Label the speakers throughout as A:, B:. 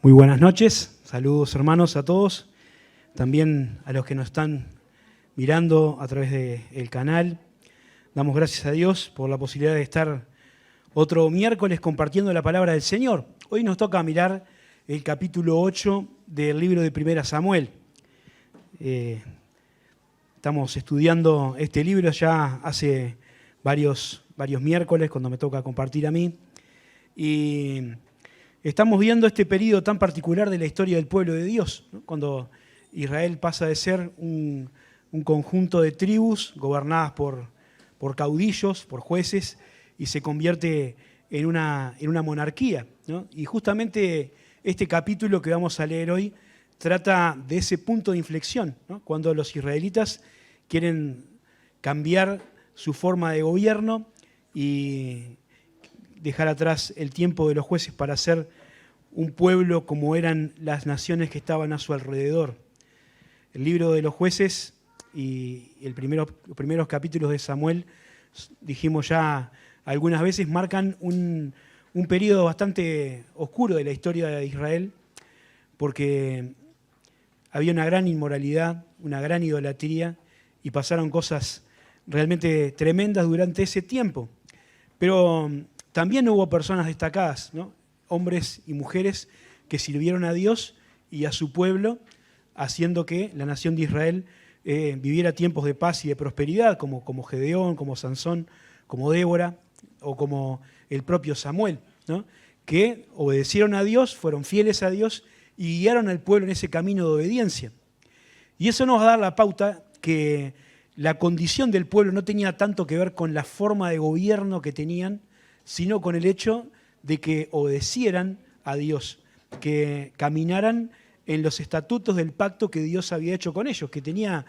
A: Muy buenas noches, saludos hermanos a todos, también a los que nos están mirando a través del canal. Damos gracias a Dios por la posibilidad de estar otro miércoles compartiendo la palabra del Señor. Hoy nos toca mirar el capítulo 8 del libro de 1 Samuel. Estamos estudiando este libro ya hace varios miércoles, cuando me toca compartir a mí. Y estamos viendo este periodo tan particular de la historia del pueblo de Dios, ¿no? Cuando Israel pasa de ser un conjunto de tribus gobernadas por caudillos, por jueces, y se convierte en una monarquía, ¿no? Y justamente este capítulo que vamos a leer hoy trata de ese punto de inflexión, ¿no? Cuando los israelitas quieren cambiar su forma de gobierno y dejar atrás el tiempo de los jueces para ser un pueblo como eran las naciones que estaban a su alrededor. El libro de los jueces y los primeros capítulos de Samuel, dijimos ya algunas veces, marcan un periodo bastante oscuro de la historia de Israel, porque había una gran inmoralidad, una gran idolatría, y pasaron cosas realmente tremendas durante ese tiempo. Pero también hubo personas destacadas, ¿no? Hombres y mujeres que sirvieron a Dios y a su pueblo, haciendo que la nación de Israel viviera tiempos de paz y de prosperidad, como Gedeón, como Sansón, como Débora o como el propio Samuel, ¿no? Que obedecieron a Dios, fueron fieles a Dios y guiaron al pueblo en ese camino de obediencia. Y eso nos va a dar la pauta que la condición del pueblo no tenía tanto que ver con la forma de gobierno que tenían, sino con el hecho de que obedecieran a Dios, que caminaran en los estatutos del pacto que Dios había hecho con ellos, que tenía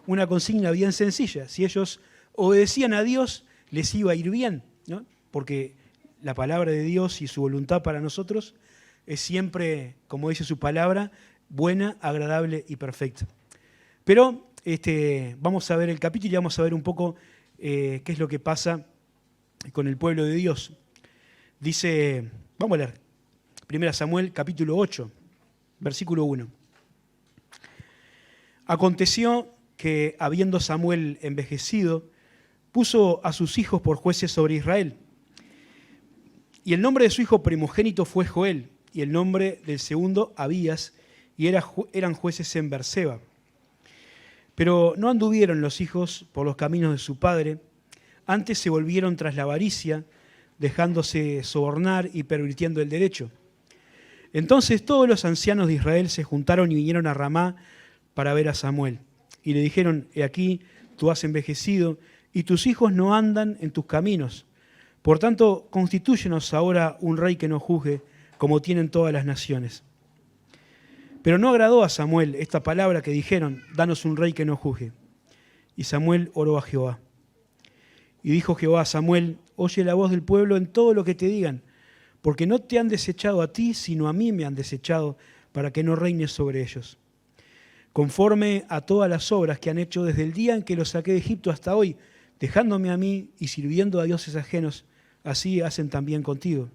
A: una consigna bien sencilla: si ellos obedecían a Dios, les iba a ir bien, ¿no? Porque la palabra de Dios y su voluntad para nosotros es siempre, como dice su palabra, buena, agradable y perfecta. Pero vamos a ver el capítulo y vamos a ver un poco qué es lo que pasa con el pueblo de Dios. Dice, vamos a leer, 1 Samuel capítulo 8, versículo 1. Aconteció que, habiendo Samuel envejecido, puso a sus hijos por jueces sobre Israel. Y el nombre de su hijo primogénito fue Joel, y el nombre del segundo Abías, y eran jueces en Berseba. Pero no anduvieron los hijos por los caminos de su padre, antes se volvieron tras la avaricia, dejándose sobornar y pervirtiendo el derecho. Entonces todos los ancianos de Israel se juntaron y vinieron a Ramá para ver a Samuel. Y le dijeron: he aquí, tú has envejecido, y tus hijos no andan en tus caminos. Por tanto, constitúyenos ahora un rey que nos juzgue, como tienen todas las naciones. Pero no agradó a Samuel esta palabra que dijeron: danos un rey que nos juzgue. Y Samuel oró a Jehová. Y dijo Jehová a Samuel: oye la voz del pueblo en todo lo que te digan, porque no te han desechado a ti, sino a mí me han desechado, para que no reines sobre ellos. Conforme a todas las obras que han hecho desde el día en que los saqué de Egipto hasta hoy, dejándome a mí y sirviendo a dioses ajenos, así hacen también contigo.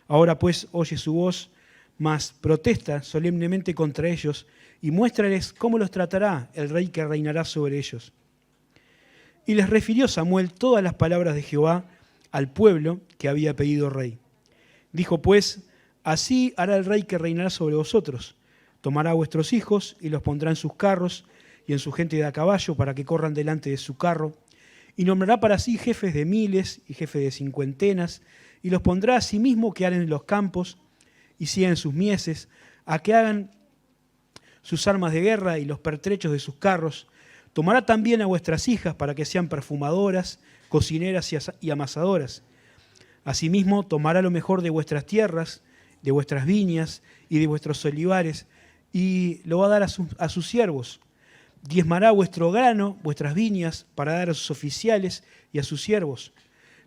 A: Ahora pues oye su voz, mas protesta solemnemente contra ellos y muéstrales cómo los tratará el rey que reinará sobre ellos. Y les refirió Samuel todas las palabras de Jehová al pueblo que había pedido rey. Dijo pues: así hará el rey que reinará sobre vosotros. Tomará a vuestros hijos y los pondrá en sus carros y en su gente de a caballo para que corran delante de su carro. Y nombrará para sí jefes de miles y jefes de cincuentenas, y los pondrá a sí mismo que aren en los campos y sigan sus mieses, a que hagan sus armas de guerra y los pertrechos de sus carros. Tomará también a vuestras hijas para que sean perfumadoras, cocineras y amasadoras. Asimismo, tomará lo mejor de vuestras tierras, de vuestras viñas y de vuestros olivares, y lo va a dar a sus siervos. Diezmará vuestro grano, vuestras viñas, para dar a sus oficiales y a sus siervos.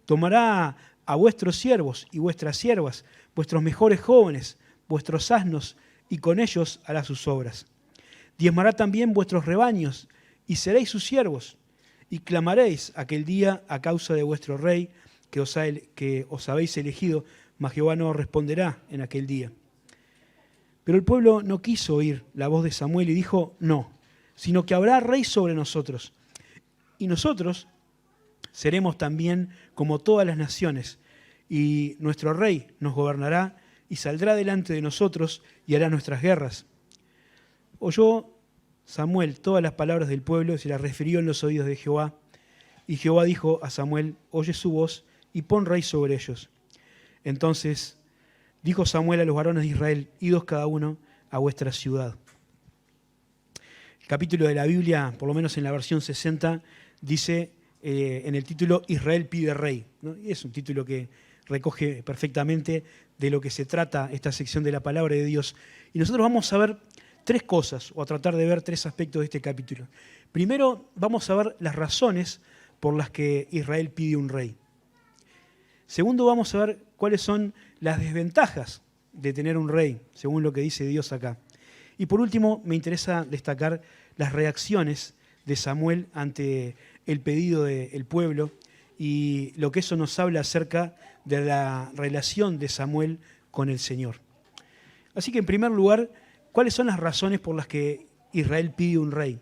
A: Tomará a vuestros siervos y vuestras siervas, vuestros mejores jóvenes, vuestros asnos, y con ellos hará sus obras. Diezmará también vuestros rebaños, y seréis sus siervos, y clamaréis aquel día a causa de vuestro rey que os habéis elegido mas Jehová no responderá en aquel día. Pero el pueblo no quiso oír la voz de Samuel y dijo, no, sino que habrá rey sobre nosotros. Y nosotros seremos también como todas las naciones, y nuestro rey nos gobernará y saldrá delante de nosotros y hará nuestras guerras. Oyó Samuel todas las palabras del pueblo y se las refirió en los oídos de Jehová. Y Jehová dijo a Samuel, oye su voz y pon rey sobre ellos. Entonces dijo Samuel a los varones de Israel, idos cada uno a vuestra ciudad. El capítulo de la Biblia, por lo menos en la versión 60, dice en el título Israel pide rey, ¿no? Y es un título que recoge perfectamente de lo que se trata esta sección de la palabra de Dios. Y nosotros vamos a ver tres cosas, o a tratar de ver tres aspectos de este capítulo. Primero, vamos a ver las razones por las que Israel pide un rey. Segundo, vamos a ver cuáles son las desventajas de tener un rey, según lo que dice Dios acá. Y por último, me interesa destacar las reacciones de Samuel ante el pedido del pueblo y lo que eso nos habla acerca de la relación de Samuel con el Señor. Así que, en primer lugar, ¿cuáles son las razones por las que Israel pide un rey?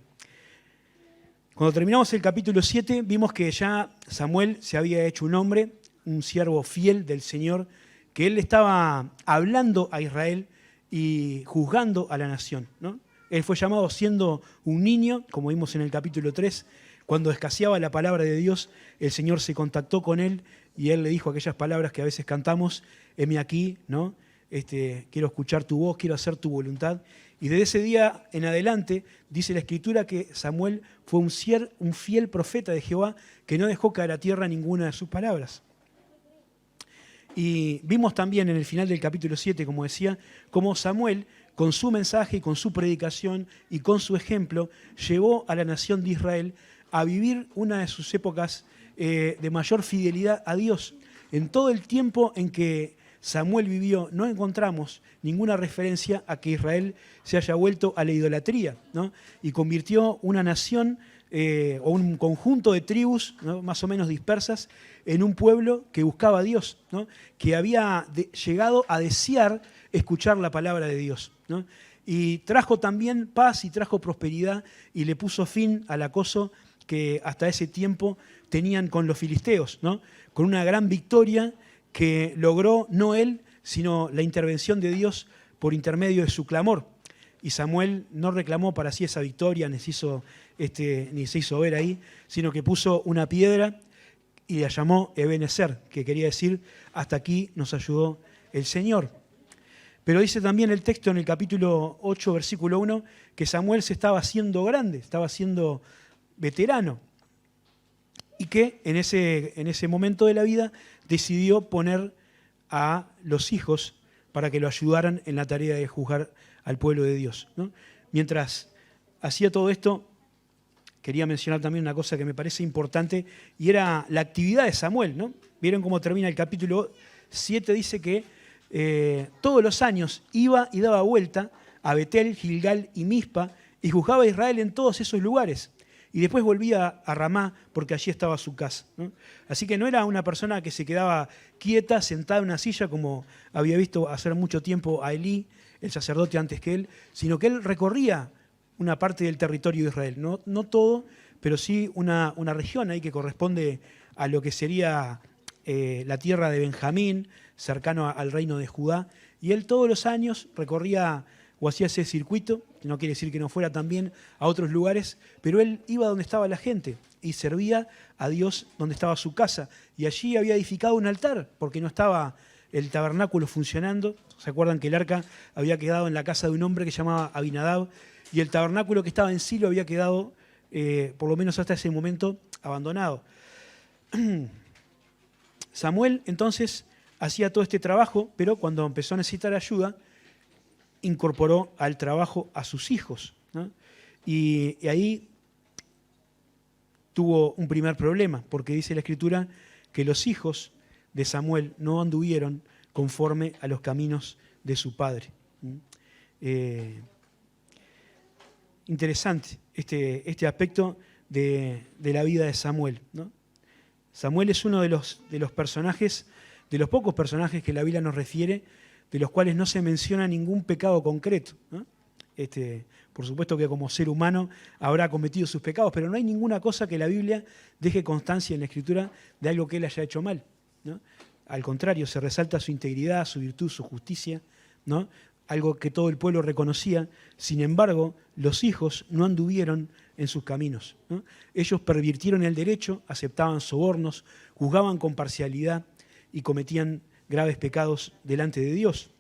A: Cuando terminamos el capítulo 7, vimos que ya Samuel se había hecho un hombre, un siervo fiel del Señor, que él estaba hablando a Israel y juzgando a la nación, ¿no? Él fue llamado siendo un niño, como vimos en el capítulo 3, cuando escaseaba la palabra de Dios, el Señor se contactó con él y él le dijo aquellas palabras que a veces cantamos, heme aquí, ¿no? Quiero escuchar tu voz, quiero hacer tu voluntad. Y desde ese día en adelante dice la Escritura que Samuel fue un fiel profeta de Jehová que no dejó caer a tierra ninguna de sus palabras. Y vimos también en el final del capítulo 7, como decía, cómo Samuel, con su mensaje, con su predicación y con su ejemplo, llevó a la nación de Israel a vivir una de sus épocas de mayor fidelidad a Dios. En todo el tiempo en que Samuel vivió, no encontramos ninguna referencia a que Israel se haya vuelto a la idolatría, ¿no? Y convirtió una nación o un conjunto de tribus, ¿no?, más o menos dispersas, en un pueblo que buscaba a Dios, ¿no?, que había llegado a desear escuchar la palabra de Dios, ¿no? Y trajo también paz y trajo prosperidad y le puso fin al acoso que hasta ese tiempo tenían con los filisteos, ¿no?, con una gran victoria que logró no él, sino la intervención de Dios por intermedio de su clamor. Y Samuel no reclamó para sí esa victoria, ni se hizo ver ahí, sino que puso una piedra y la llamó Ebenezer, que quería decir, hasta aquí nos ayudó el Señor. Pero dice también el texto en el capítulo 8, versículo 1, que Samuel se estaba haciendo grande, estaba haciendo veterano, y que en ese momento de la vida decidió poner a los hijos para que lo ayudaran en la tarea de juzgar al pueblo de Dios, ¿no? Mientras hacía todo esto, quería mencionar también una cosa que me parece importante, y era la actividad de Samuel, ¿no? Vieron cómo termina el capítulo 7, dice que todos los años iba y daba vuelta a Betel, Gilgal y Mizpa, y juzgaba a Israel en todos esos lugares. Y después volvía a Ramá, porque allí estaba su casa, ¿no? Así que no era una persona que se quedaba quieta, sentada en una silla, como había visto hacer mucho tiempo a Elí, el sacerdote antes que él, sino que él recorría una parte del territorio de Israel. No todo, pero sí una región ahí que corresponde a lo que sería la tierra de Benjamín, cercano al reino de Judá. Y él todos los años recorría o hacía ese circuito, que no quiere decir que no fuera también a otros lugares, pero él iba donde estaba la gente y servía a Dios donde estaba su casa. Y allí había edificado un altar, porque no estaba el tabernáculo funcionando. ¿Se acuerdan que el arca había quedado en la casa de un hombre que se llamaba Abinadab? Y el tabernáculo que estaba en Silo había quedado, por lo menos hasta ese momento, abandonado. Samuel entonces hacía todo este trabajo, pero cuando empezó a necesitar ayuda, incorporó al trabajo a sus hijos, ¿no? Y ahí tuvo un primer problema, porque dice la Escritura que los hijos de Samuel no anduvieron conforme a los caminos de su padre. Interesante este aspecto de la vida de Samuel, ¿no? Samuel es uno de los personajes de los pocos personajes que la Biblia nos refiere, de los cuales no se menciona ningún pecado concreto, ¿no? Por supuesto que como ser humano habrá cometido sus pecados, pero no hay ninguna cosa que la Biblia deje constancia en la Escritura de algo que él haya hecho mal, ¿no? Al contrario, se resalta su integridad, su virtud, su justicia, ¿no? Algo que todo el pueblo reconocía. Sin embargo, los hijos no anduvieron en sus caminos, ¿no? Ellos pervirtieron el derecho, aceptaban sobornos, juzgaban con parcialidad y cometían graves pecados delante de Dios.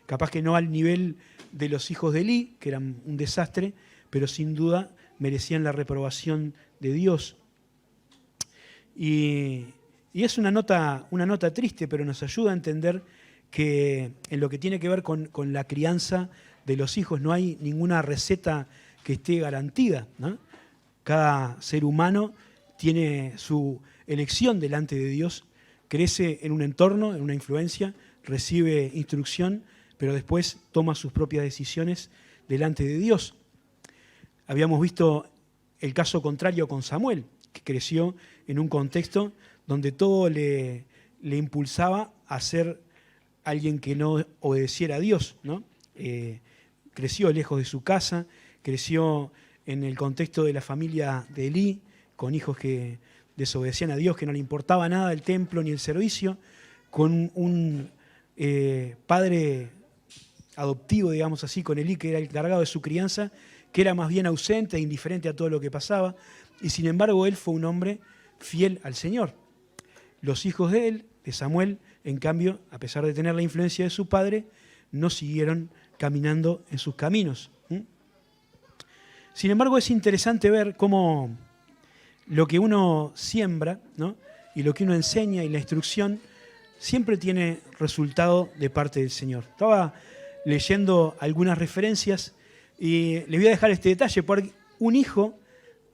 A: Capaz que no al nivel de los hijos de Elí, que eran un desastre, pero sin duda merecían la reprobación de Dios. Y es una nota triste, pero nos ayuda a entender que en lo que tiene que ver con la crianza de los hijos no hay ninguna receta que esté garantida, ¿no? Cada ser humano tiene su elección delante de Dios, crece en un entorno, en una influencia, recibe instrucción, pero después toma sus propias decisiones delante de Dios. Habíamos visto el caso contrario con Samuel, que creció en un contexto donde todo le impulsaba a ser alguien que no obedeciera a Dios, ¿no? Creció lejos de su casa, creció en el contexto de la familia de Elí, con hijos que desobedecían a Dios, que no le importaba nada el templo ni el servicio, con un padre adoptivo, digamos así, con Elí, que era el encargado de su crianza, que era más bien ausente e indiferente a todo lo que pasaba, y sin embargo él fue un hombre fiel al Señor. Los hijos de él, de Samuel, en cambio, a pesar de tener la influencia de su padre, no siguieron caminando en sus caminos. Sin embargo, es interesante ver cómo lo que uno siembra, ¿no? Y lo que uno enseña y la instrucción siempre tiene resultado de parte del Señor. Estaba leyendo algunas referencias y les voy a dejar este detalle, porque un hijo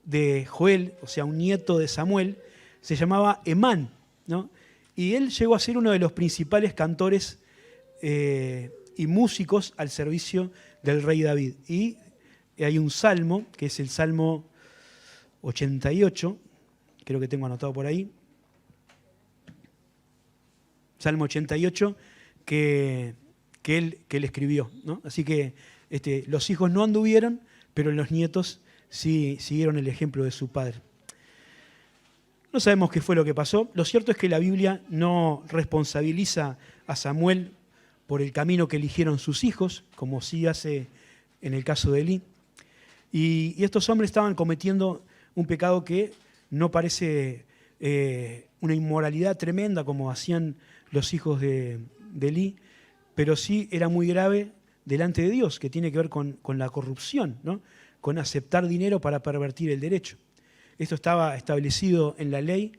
A: de Joel, o sea, un nieto de Samuel, se llamaba Emán, ¿no? Y él llegó a ser uno de los principales cantores y músicos al servicio del rey David. Y hay un salmo, que es el Salmo 88, creo que tengo anotado por ahí, Salmo 88, que él escribió, ¿no? Así que los hijos no anduvieron, pero los nietos sí siguieron el ejemplo de su padre. No sabemos qué fue lo que pasó. Lo cierto es que la Biblia no responsabiliza a Samuel por el camino que eligieron sus hijos, como sí hace en el caso de Elí. Y estos hombres estaban cometiendo un pecado que no parece una inmoralidad tremenda como hacían los hijos de Elí, pero sí era muy grave delante de Dios, que tiene que ver con la corrupción, ¿no? Con aceptar dinero para pervertir el derecho. Esto estaba establecido en la ley,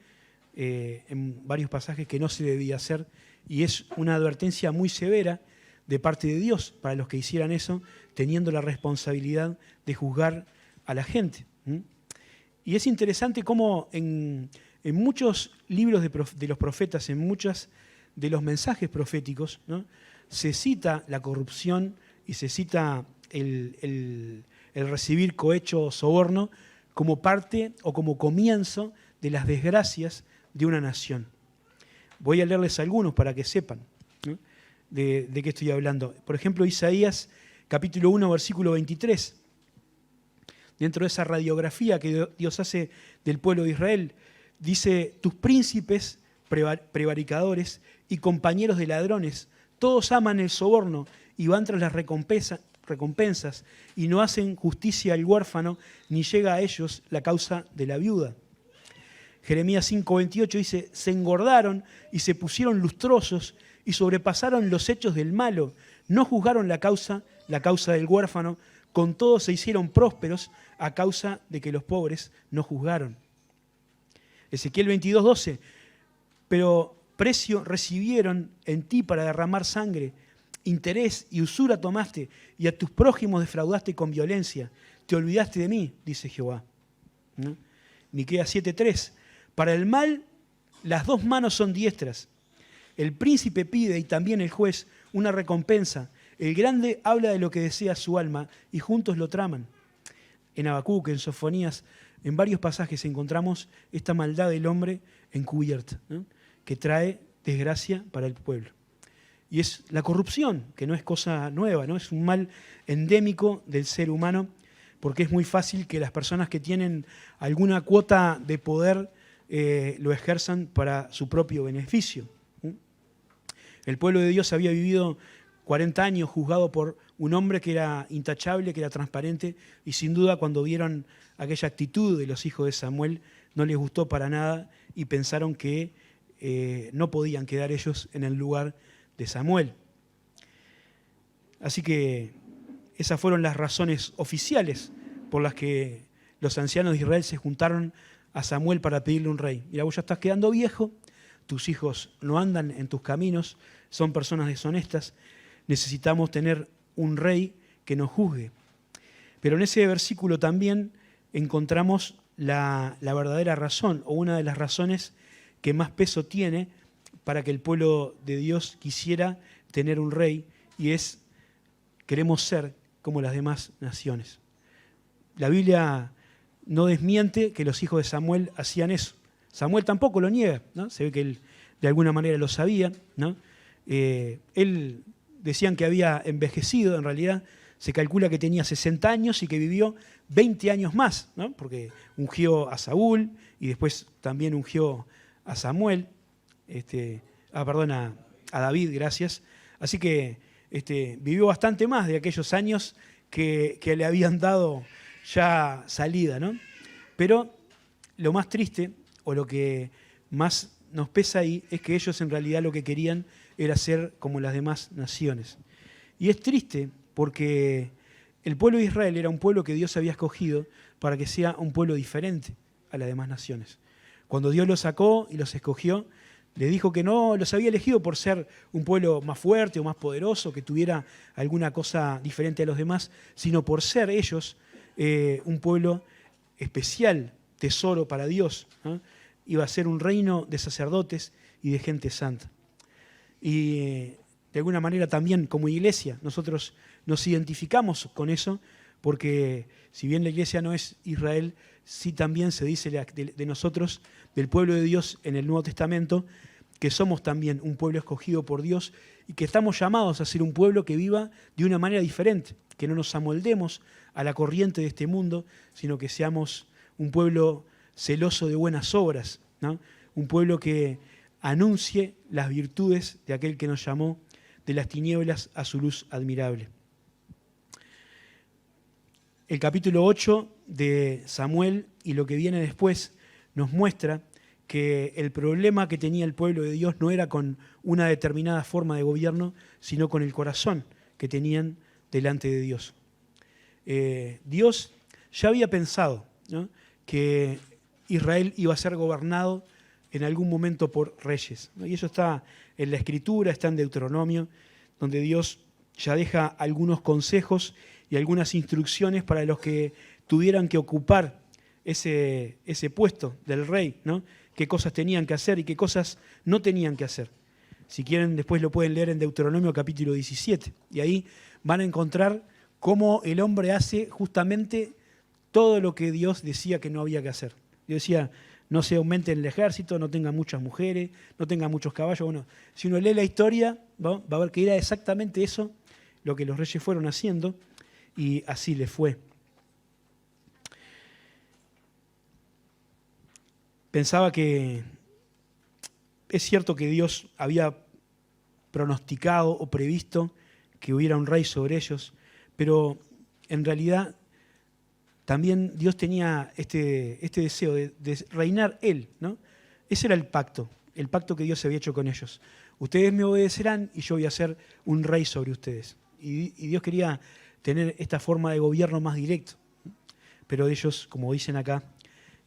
A: en varios pasajes, que no se debía hacer, y es una advertencia muy severa de parte de Dios para los que hicieran eso, teniendo la responsabilidad de juzgar a la gente. Y es interesante cómo en muchos libros de los profetas, en muchos de los mensajes proféticos, ¿no?, se cita la corrupción y se cita el recibir cohecho o soborno como parte o como comienzo de las desgracias de una nación. Voy a leerles algunos para que sepan, ¿no?, de qué estoy hablando. Por ejemplo, Isaías capítulo 1, versículo 23. Dentro de esa radiografía que Dios hace del pueblo de Israel, dice: tus príncipes prevaricadores y compañeros de ladrones, todos aman el soborno y van tras las recompensas y no hacen justicia al huérfano, ni llega a ellos la causa de la viuda. Jeremías 5:28 dice: se engordaron y se pusieron lustrosos y sobrepasaron los hechos del malo, no juzgaron la causa del huérfano, con todo se hicieron prósperos a causa de que los pobres no juzgaron. Ezequiel 22:12, pero precio recibieron en ti para derramar sangre, interés y usura tomaste, y a tus prójimos defraudaste con violencia. Te olvidaste de mí, dice Jehová. ¿No? Miqueas 7:3, para el mal las dos manos son diestras. El príncipe pide y también el juez una recompensa. El grande habla de lo que desea su alma y juntos lo traman. En Habacuc, en Sofonías, en varios pasajes encontramos esta maldad del hombre encubierta, ¿no?, que trae desgracia para el pueblo. Y es la corrupción, que no es cosa nueva, ¿no? Es un mal endémico del ser humano, porque es muy fácil que las personas que tienen alguna cuota de poder lo ejerzan para su propio beneficio. El pueblo de Dios había vivido 40 años juzgado por un hombre que era intachable, que era transparente, y sin duda cuando vieron aquella actitud de los hijos de Samuel no les gustó para nada y pensaron que no podían quedar ellos en el lugar de Samuel. Así que esas fueron las razones oficiales por las que los ancianos de Israel se juntaron a Samuel para pedirle un rey. Mira, vos ya estás quedando viejo, tus hijos no andan en tus caminos, son personas deshonestas, necesitamos tener un rey que nos juzgue. Pero en ese versículo también encontramos la verdadera razón, o una de las razones que más peso tiene para que el pueblo de Dios quisiera tener un rey, y es: queremos ser como las demás naciones. La Biblia no desmiente que los hijos de Samuel hacían eso. Samuel tampoco lo niega, ¿no? Se ve que él de alguna manera lo sabía, ¿no? Él decían que había envejecido, en realidad se calcula que tenía 60 años y que vivió 20 años más, ¿no? Porque ungió a Saúl y después también ungió a Samuel, a David, gracias. Así que vivió bastante más de aquellos años que le habían dado ya salida, ¿no? Pero lo más triste, o lo que más nos pesa ahí, es que ellos en realidad lo que querían era ser como las demás naciones. Y es triste porque el pueblo de Israel era un pueblo que Dios había escogido para que sea un pueblo diferente a las demás naciones. Cuando Dios los sacó y los escogió, le dijo que no los había elegido por ser un pueblo más fuerte o más poderoso, que tuviera alguna cosa diferente a los demás, sino por ser ellos un pueblo especial, tesoro para Dios, ¿no? Iba a ser un reino de sacerdotes y de gente santa. Y de alguna manera también como iglesia nosotros nos identificamos con eso, porque si bien la iglesia no es Israel, sí también se dice de nosotros, del pueblo de Dios en el Nuevo Testamento, que somos también un pueblo escogido por Dios y que estamos llamados a ser un pueblo que viva de una manera diferente, que no nos amoldemos a la corriente de este mundo, sino que seamos un pueblo celoso de buenas obras, ¿no? Un pueblo que anuncie las virtudes de aquel que nos llamó de las tinieblas a su luz admirable. El capítulo 8 de Samuel y lo que viene después nos muestra que el problema que tenía el pueblo de Dios no era con una determinada forma de gobierno, sino con el corazón que tenían delante de Dios. Dios ya había pensado, ¿no?, que Israel iba a ser gobernado en algún momento por reyes, ¿no? Y eso está en la Escritura, está en Deuteronomio, donde Dios ya deja algunos consejos y algunas instrucciones para los que tuvieran que ocupar ese puesto del rey, ¿no? Qué cosas tenían que hacer y qué cosas no tenían que hacer. Si quieren, después lo pueden leer en Deuteronomio capítulo 17. Y ahí van a encontrar cómo el hombre hace justamente todo lo que Dios decía que no había que hacer. Dios decía: no se aumente el ejército, no tenga muchas mujeres, no tenga muchos caballos. Bueno, si uno lee la historia, va a ver que era exactamente eso lo que los reyes fueron haciendo, y así les fue. Pensaba que es cierto que Dios había pronosticado o previsto que hubiera un rey sobre ellos, pero en realidad también Dios tenía este deseo de reinar Él, ¿no? Ese era el pacto que Dios había hecho con ellos. Ustedes me obedecerán y yo voy a ser un rey sobre ustedes. Y Dios quería tener esta forma de gobierno más directo. Pero ellos, como dicen acá,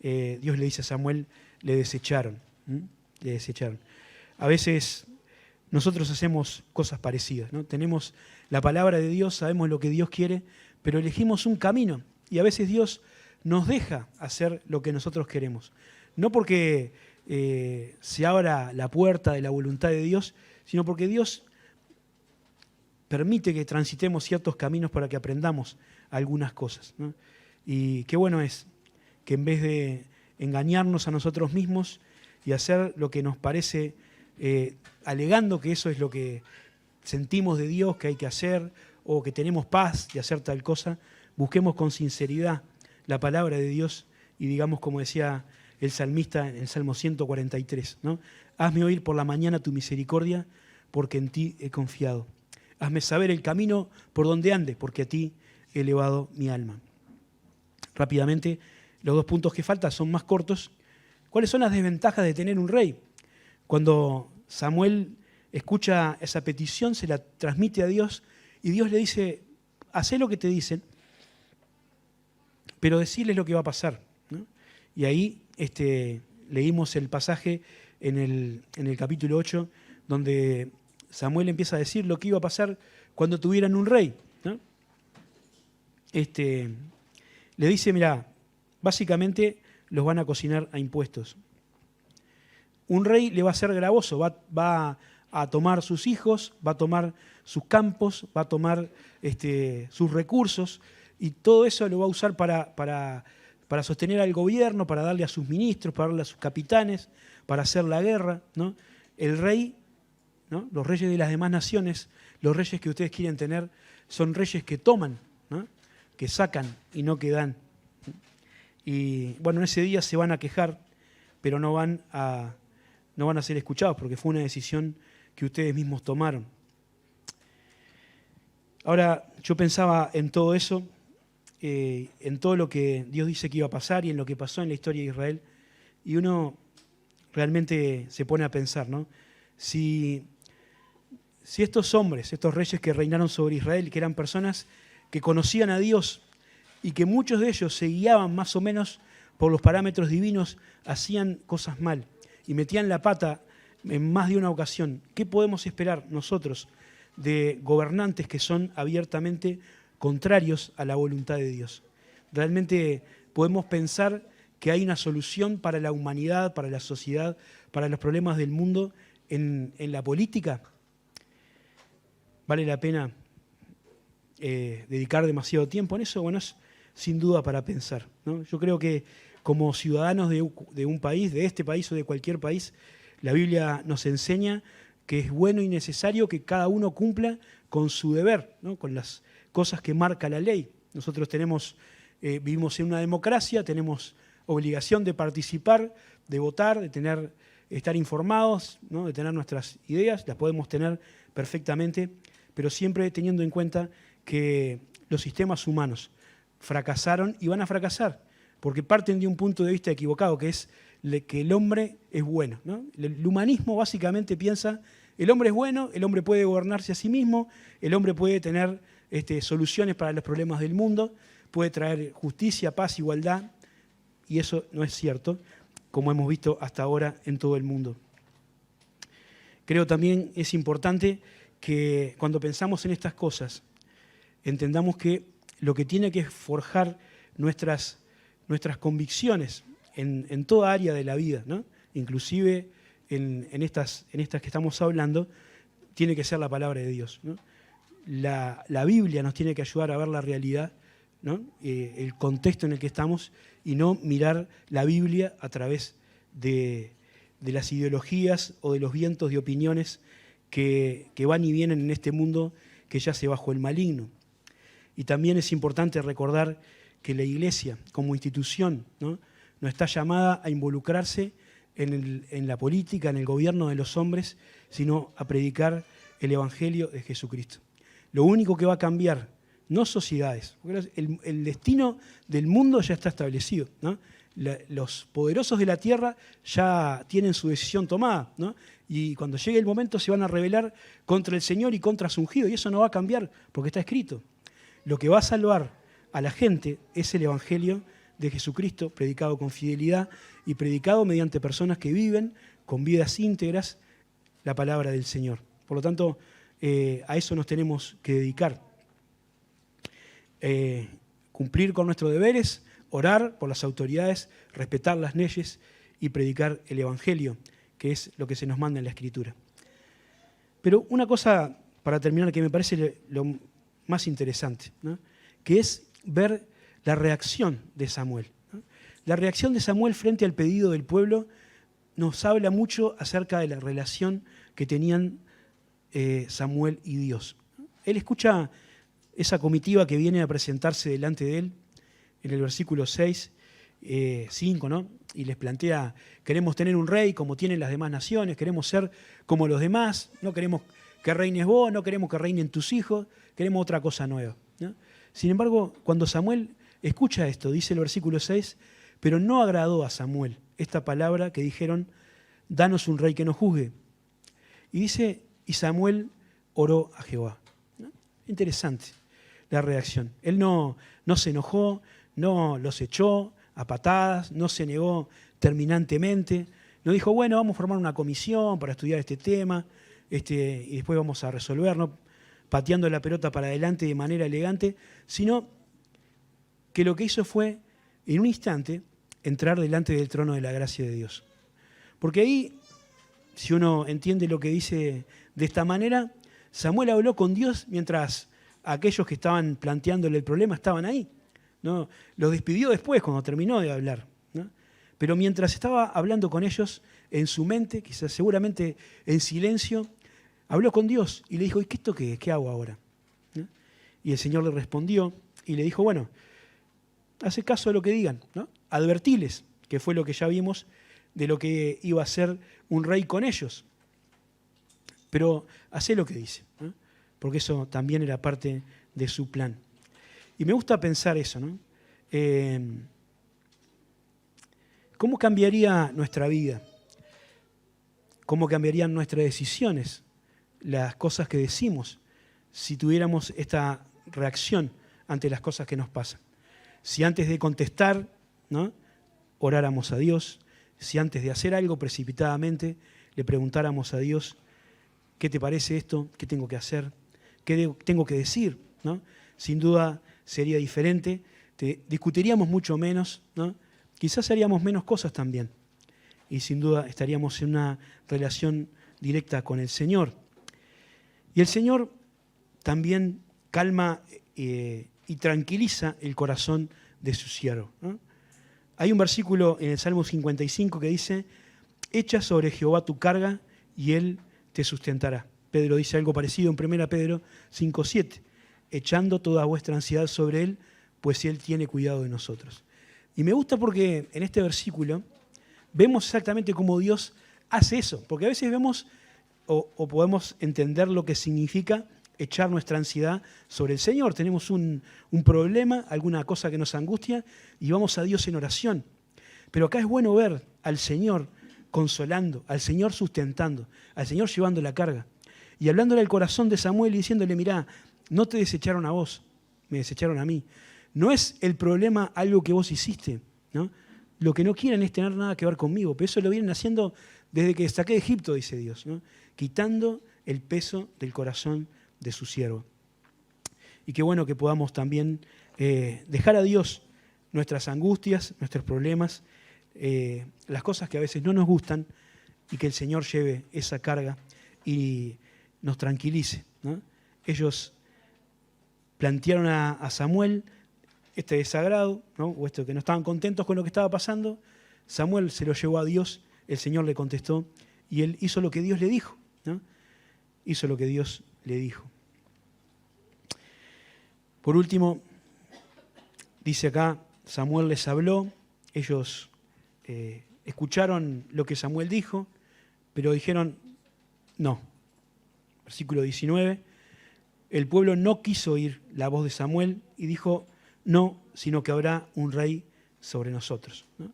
A: Dios le dice a Samuel, le desecharon. Le desecharon. A veces nosotros hacemos cosas parecidas, ¿no? Tenemos la palabra de Dios, sabemos lo que Dios quiere, pero elegimos un camino. Y a veces Dios nos deja hacer lo que nosotros queremos. No porque se abra la puerta de la voluntad de Dios, sino porque Dios permite que transitemos ciertos caminos para que aprendamos algunas cosas, ¿no? Y qué bueno es que en vez de engañarnos a nosotros mismos y hacer lo que nos parece alegando que eso es lo que sentimos de Dios que hay que hacer, o que tenemos paz de hacer tal cosa. Busquemos con sinceridad la palabra de Dios y digamos, como decía el salmista en el Salmo 143, ¿no? Hazme oír por la mañana tu misericordia, porque en ti he confiado. Hazme saber el camino por donde ande, porque a ti he elevado mi alma. Rápidamente, los 2 puntos que faltan son más cortos. ¿Cuáles son las desventajas de tener un rey? Cuando Samuel escucha esa petición, se la transmite a Dios y Dios le dice, hacé lo que te dicen, pero decirles lo que va a pasar, ¿no? Y ahí leímos el pasaje en el capítulo 8, donde Samuel empieza a decir lo que iba a pasar cuando tuvieran un rey, ¿no? Le dice, mira, básicamente los van a cocinar a impuestos. Un rey le va a ser gravoso, va a tomar sus hijos, va a tomar sus campos, va a tomar sus recursos, y todo eso lo va a usar para sostener al gobierno, para darle a sus ministros, para darle a sus capitanes, para hacer la guerra, ¿no? El rey, ¿no? Los reyes de las demás naciones, los reyes que ustedes quieren tener, son reyes que toman, ¿no? Que sacan y no que dan. Y bueno, en ese día se van a quejar, pero no van a ser escuchados, porque fue una decisión que ustedes mismos tomaron. Ahora, yo pensaba en todo eso, en todo lo que Dios dice que iba a pasar y en lo que pasó en la historia de Israel, y uno realmente se pone a pensar, ¿no? Si estos hombres, estos reyes que reinaron sobre Israel, que eran personas que conocían a Dios y que muchos de ellos se guiaban más o menos por los parámetros divinos, hacían cosas mal y metían la pata en más de una ocasión, ¿qué podemos esperar nosotros de gobernantes que son abiertamente contrarios a la voluntad de Dios? ¿Realmente podemos pensar que hay una solución para la humanidad, para la sociedad, para los problemas del mundo en la política? ¿Vale la pena dedicar demasiado tiempo en eso? Bueno, es sin duda para pensar, ¿no? Yo creo que como ciudadanos de un país, de este país o de cualquier país, la Biblia nos enseña que es bueno y necesario que cada uno cumpla con su deber, ¿no? Con las cosas que marca la ley. Nosotros vivimos en una democracia, tenemos obligación de participar, de votar, de estar informados, ¿no? De tener nuestras ideas, las podemos tener perfectamente, pero siempre teniendo en cuenta que los sistemas humanos fracasaron y van a fracasar, porque parten de un punto de vista equivocado, que es que el hombre es bueno, ¿no? El humanismo básicamente piensa, el hombre es bueno, el hombre puede gobernarse a sí mismo, el hombre puede tener soluciones para los problemas del mundo, puede traer justicia, paz, igualdad, y eso no es cierto, como hemos visto hasta ahora en todo el mundo. Creo también es importante que cuando pensamos en estas cosas, entendamos que lo que tiene que forjar nuestras convicciones en toda área de la vida, ¿no? Inclusive en estas que estamos hablando, tiene que ser la palabra de Dios, ¿no? La Biblia nos tiene que ayudar a ver la realidad, ¿no? El contexto en el que estamos, y no mirar la Biblia a través de las ideologías o de los vientos de opiniones que van y vienen en este mundo que yace bajo el maligno. Y también es importante recordar que la Iglesia, como institución, ¿no está llamada a involucrarse en la política, en el gobierno de los hombres, sino a predicar el Evangelio de Jesucristo. Lo único que va a cambiar, no sociedades, porque el destino del mundo ya está establecido, ¿no? Los poderosos de la tierra ya tienen su decisión tomada, ¿no? Y cuando llegue el momento se van a rebelar contra el Señor y contra su ungido, y eso no va a cambiar porque está escrito. Lo que va a salvar a la gente es el Evangelio de Jesucristo, predicado con fidelidad y predicado mediante personas que viven con vidas íntegras la palabra del Señor. Por lo tanto, a eso nos tenemos que dedicar. Cumplir con nuestros deberes, orar por las autoridades, respetar las leyes y predicar el Evangelio, que es lo que se nos manda en la Escritura. Pero una cosa, para terminar, que me parece lo más interesante, ¿no? Que es ver la reacción de Samuel, ¿no? La reacción de Samuel frente al pedido del pueblo nos habla mucho acerca de la relación que tenían Samuel y Dios. Él escucha esa comitiva que viene a presentarse delante de él, en el versículo 6, 5, ¿no? Y les plantea, queremos tener un rey como tienen las demás naciones, queremos ser como los demás, no queremos que reines vos, no queremos que reinen tus hijos, queremos otra cosa nueva, ¿no? Sin embargo, cuando Samuel escucha esto, dice el versículo 6, pero no agradó a Samuel esta palabra que dijeron, danos un rey que nos juzgue. Y dice, y Samuel oró a Jehová. ¿No? Interesante la reacción. Él no se enojó, no los echó a patadas, no se negó terminantemente, no dijo, bueno, vamos a formar una comisión para estudiar este tema y después vamos a resolverlo, pateando la pelota para adelante de manera elegante, sino que lo que hizo fue, en un instante, entrar delante del trono de la gracia de Dios. Porque ahí, si uno entiende lo que dice de esta manera, Samuel habló con Dios mientras aquellos que estaban planteándole el problema estaban ahí, ¿no? Los despidió después, cuando terminó de hablar, ¿no? Pero mientras estaba hablando con ellos, en su mente, quizás seguramente en silencio, habló con Dios y le dijo, ¿y qué esto qué es? ¿Qué hago ahora? ¿No? Y el Señor le respondió y le dijo, bueno, hace caso a lo que digan, ¿no? Advertiles, que fue lo que ya vimos de lo que iba a ser un rey con ellos. Pero hacé lo que dice, ¿no? Porque eso también era parte de su plan. Y me gusta pensar eso, ¿no? ¿Cómo cambiaría nuestra vida? ¿Cómo cambiarían nuestras decisiones? Las cosas que decimos, si tuviéramos esta reacción ante las cosas que nos pasan. Si antes de contestar, ¿no?, oráramos a Dios, si antes de hacer algo precipitadamente le preguntáramos a Dios, ¿qué te parece esto? ¿Qué tengo que hacer? ¿Qué tengo que decir? ¿No? Sin duda sería diferente, discutiríamos mucho menos, ¿no? Quizás haríamos menos cosas también y sin duda estaríamos en una relación directa con el Señor. Y el Señor también calma y tranquiliza el corazón de su siervo, ¿no? Hay un versículo en el Salmo 55 que dice, echa sobre Jehová tu carga y Él te sustentará. Pedro dice algo parecido en 1 Pedro 5:7, echando toda vuestra ansiedad sobre Él, pues Él tiene cuidado de nosotros. Y me gusta porque en este versículo vemos exactamente cómo Dios hace eso, porque a veces vemos o podemos entender lo que significa echar nuestra ansiedad sobre el Señor. Tenemos un problema, alguna cosa que nos angustia y vamos a Dios en oración. Pero acá es bueno ver al Señor consolando, al Señor sustentando, al Señor llevando la carga. Y hablándole al corazón de Samuel y diciéndole, mirá, no te desecharon a vos, me desecharon a mí. No es el problema algo que vos hiciste, ¿no? Lo que no quieren es tener nada que ver conmigo, pero eso lo vienen haciendo desde que saqué de Egipto, dice Dios, ¿no? Quitando el peso del corazón de su siervo. Y qué bueno que podamos también dejar a Dios nuestras angustias, nuestros problemas, las cosas que a veces no nos gustan y que el Señor lleve esa carga y nos tranquilice, ¿no? Ellos plantearon a Samuel este desagrado, ¿no?, o esto que no estaban contentos con lo que estaba pasando. Samuel se lo llevó a Dios, el Señor le contestó y él hizo lo que Dios le dijo, ¿no? Hizo lo que Dios le dijo. Por último, dice acá, Samuel les habló, ellos escucharon lo que Samuel dijo, pero dijeron no. Versículo 19, el pueblo no quiso oír la voz de Samuel y dijo, no, sino que habrá un rey sobre nosotros, ¿no?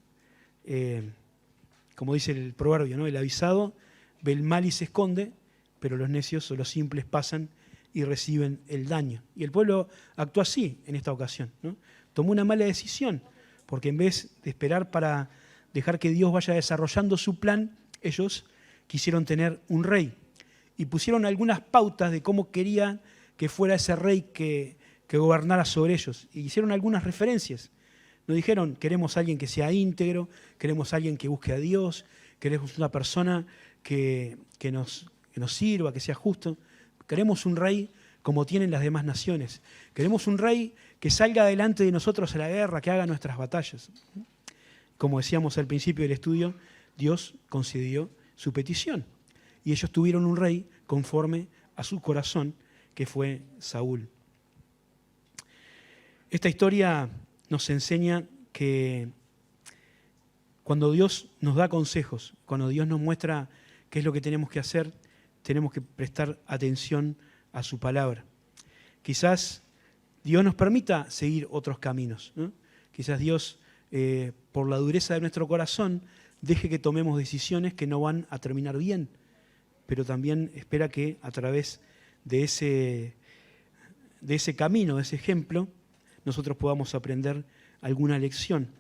A: Como dice el proverbio, ¿no?, el avisado ve el mal y se esconde, pero los necios o los simples pasan y reciben el daño. Y el pueblo actuó así en esta ocasión, ¿no? Tomó una mala decisión, porque en vez de esperar para dejar que Dios vaya desarrollando su plan, ellos quisieron tener un rey y pusieron algunas pautas de cómo querían que fuera ese rey que gobernara sobre ellos. Y hicieron algunas referencias. Nos dijeron, queremos a alguien que sea íntegro, queremos a alguien que busque a Dios, queremos una persona que nos sirva, que sea justo. Queremos un rey como tienen las demás naciones. Queremos un rey que salga delante de nosotros a la guerra, que haga nuestras batallas. Como decíamos al principio del estudio, Dios concedió su petición. Y ellos tuvieron un rey conforme a su corazón, que fue Saúl. Esta historia nos enseña que cuando Dios nos da consejos, cuando Dios nos muestra qué es lo que tenemos que hacer, tenemos que prestar atención a su palabra. Quizás Dios nos permita seguir otros caminos, ¿no? Quizás Dios, por la dureza de nuestro corazón, deje que tomemos decisiones que no van a terminar bien, pero también espera que a través de ese camino, de ese ejemplo, nosotros podamos aprender alguna lección.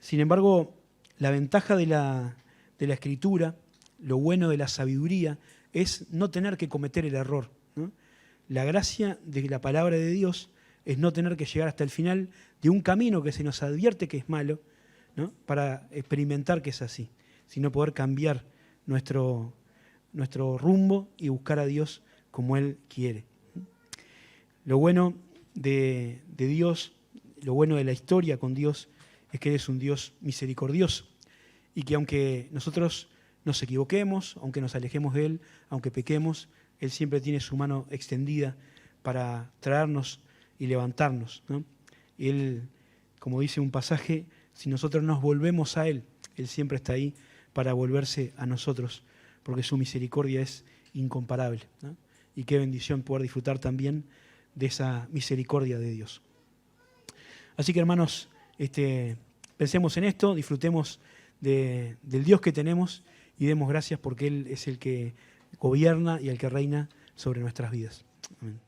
A: Sin embargo, la ventaja de la Escritura, lo bueno de la sabiduría, es no tener que cometer el error, ¿no? La gracia de la palabra de Dios es no tener que llegar hasta el final de un camino que se nos advierte que es malo, ¿no? Para experimentar que es así, sino poder cambiar nuestro rumbo y buscar a Dios como Él quiere. Lo bueno de Dios, lo bueno de la historia con Dios, es que Él es un Dios misericordioso y que aunque nosotros nos equivoquemos, aunque nos alejemos de Él, aunque pequemos, Él siempre tiene su mano extendida para traernos y levantarnos, ¿no? Y Él, como dice un pasaje, si nosotros nos volvemos a Él, Él siempre está ahí para volverse a nosotros, porque su misericordia es incomparable, ¿no? Y qué bendición poder disfrutar también de esa misericordia de Dios. Así que, hermanos, pensemos en esto, disfrutemos del Dios que tenemos y demos gracias porque Él es el que gobierna y el que reina sobre nuestras vidas. Amén.